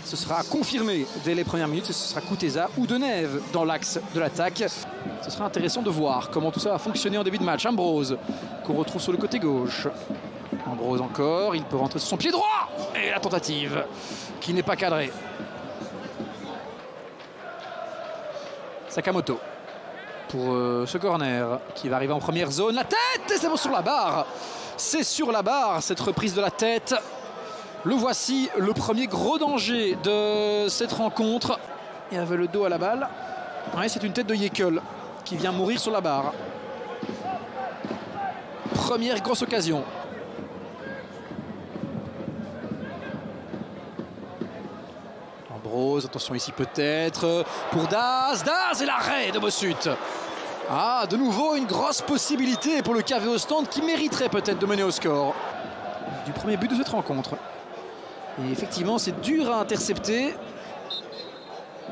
Ce sera confirmé dès les premières minutes. Ce sera Kuteza ou Denève dans l'axe de l'attaque. Ce sera intéressant de voir comment tout ça va fonctionner en début de match. Ambrose qu'on retrouve sur le côté gauche. Ambrose encore, il peut rentrer sur son pied droit. Et la tentative qui n'est pas cadrée. Sakamoto pour ce corner qui va arriver en première zone. La tête, et c'est bon sur la barre. C'est sur la barre cette reprise de la tête. Le voici, le premier gros danger de cette rencontre. Il avait le dos à la balle. Ouais, c'est une tête de Yekel qui vient mourir sur la barre. Première grosse occasion. Ambrose, attention ici peut-être pour Daz. Daz et l'arrêt de Bossut. Ah, de nouveau une grosse possibilité pour le KV Ostende qui mériterait peut-être de mener au score. Du premier but de cette rencontre. Et effectivement, c'est dur à intercepter.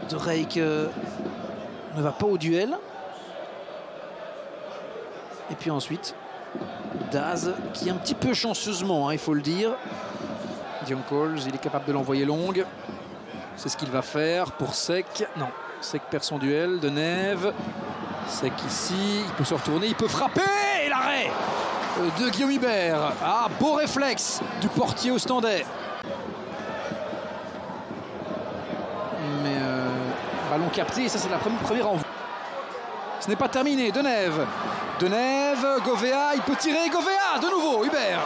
De Reyck ne va pas au duel. Et puis ensuite, Daz qui un petit peu chanceusement, hein, il faut le dire. Dion Coles, il est capable de l'envoyer longue. C'est ce qu'il va faire pour Sek. Non, Sek perd son duel. Denève. Sek ici, il peut se retourner, il peut frapper. Et l'arrêt de Guillaume Hubert. Ah, beau réflexe du portier ostendais. Mais ballon capté, et ça c'est la première envoi. Ce n'est pas terminé, Denève. Denève, Govea, il peut tirer, Govea, de nouveau, Hubert.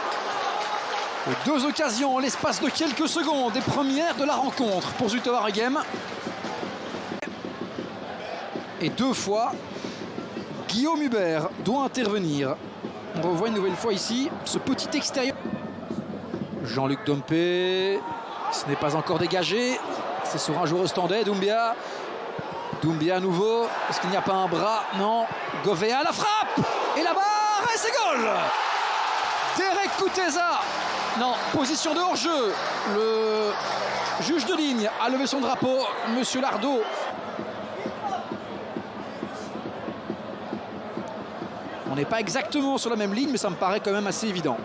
Deux occasions en l'espace de quelques secondes, des premières de la rencontre pour Zulte Waregem. Et deux fois, Guillaume Hubert doit intervenir. On revoit une nouvelle fois ici ce petit extérieur. Jean-Luc Dompé, ce n'est pas encore dégagé. C'est sur un joueur ostendais, Doumbia. Doumbia à nouveau. Est-ce qu'il n'y a pas un bras? Non. Govea, la frappe. Et la barre, et c'est goal. Derek Kuteza. Non, position de hors-jeu. Le juge de ligne a levé son drapeau. Monsieur Lardo. On n'est pas exactement sur la même ligne, mais ça me paraît quand même assez évident.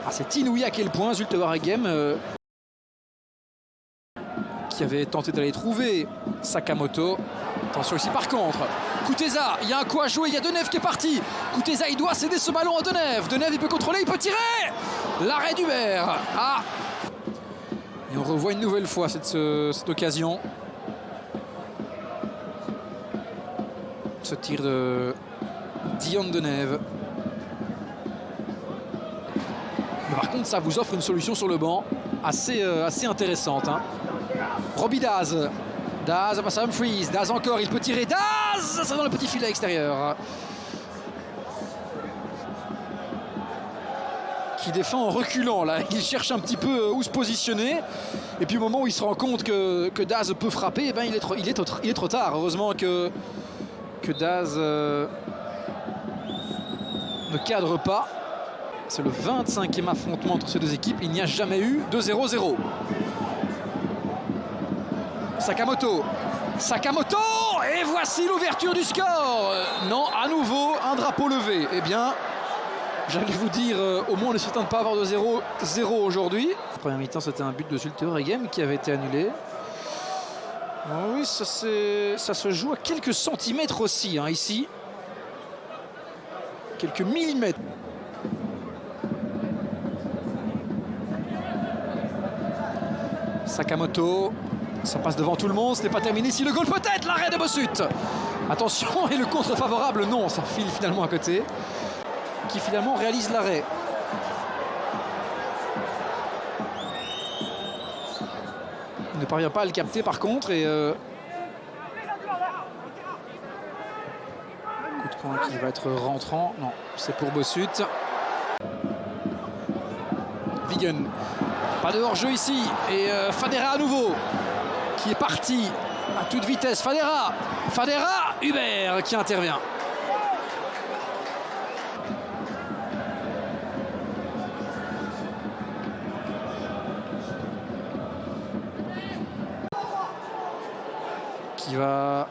Ah, c'est inouï à quel point Zulte Waregem, qui avait tenté d'aller trouver Sakamoto. Attention ici par contre, Kuteza, il y a un coup à jouer, il y a Denève qui est parti. Kuteza, il doit céder ce ballon à Denève. Denève, il peut contrôler, il peut tirer. L'arrêt d'Hubert. Ah. Et on revoit une nouvelle fois cette occasion. Ce tir de Dion Denève. Mais par contre, ça vous offre une solution sur le banc assez intéressante. Hein. Robbie Daz. Daz passe à Humphries. Daz encore, il peut tirer. Daz, c'est dans le petit filet extérieur. Qui défend en reculant là. Il cherche un petit peu où se positionner. Et puis au moment où il se rend compte que Daz peut frapper, eh ben, il est trop tard. Heureusement que Daz ne cadre pas. C'est le 25e affrontement entre ces deux équipes. Il n'y a jamais eu de 0-0. Sakamoto. Sakamoto. Et voici l'ouverture du score. Non, à nouveau, un drapeau levé. Eh bien, j'allais vous dire, au moins on est certain de ne pas avoir de 0-0 aujourd'hui. La première mi-temps, c'était un but de Zulte Waregem qui avait été annulé. Oh oui, ça se joue à quelques centimètres aussi, hein, ici. Quelques millimètres. Sakamoto, ça passe devant tout le monde, ce n'est pas terminé. Si le goal peut-être, l'arrêt de Bossut. Attention, et le contre favorable, non, ça file finalement à côté. Qui finalement réalise l'arrêt. Il ne parvient pas à le capter par contre. Et coup de poing qui va être rentrant. Non, c'est pour Bossut. Vigen. Pas de hors-jeu ici. Et Fadera à nouveau. Qui est parti à toute vitesse. Fadera. Hubert qui intervient. Qui va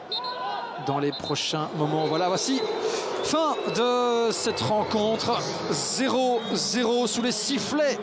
dans les prochains moments. Voilà, voici Fin de cette rencontre, 0-0 sous les sifflets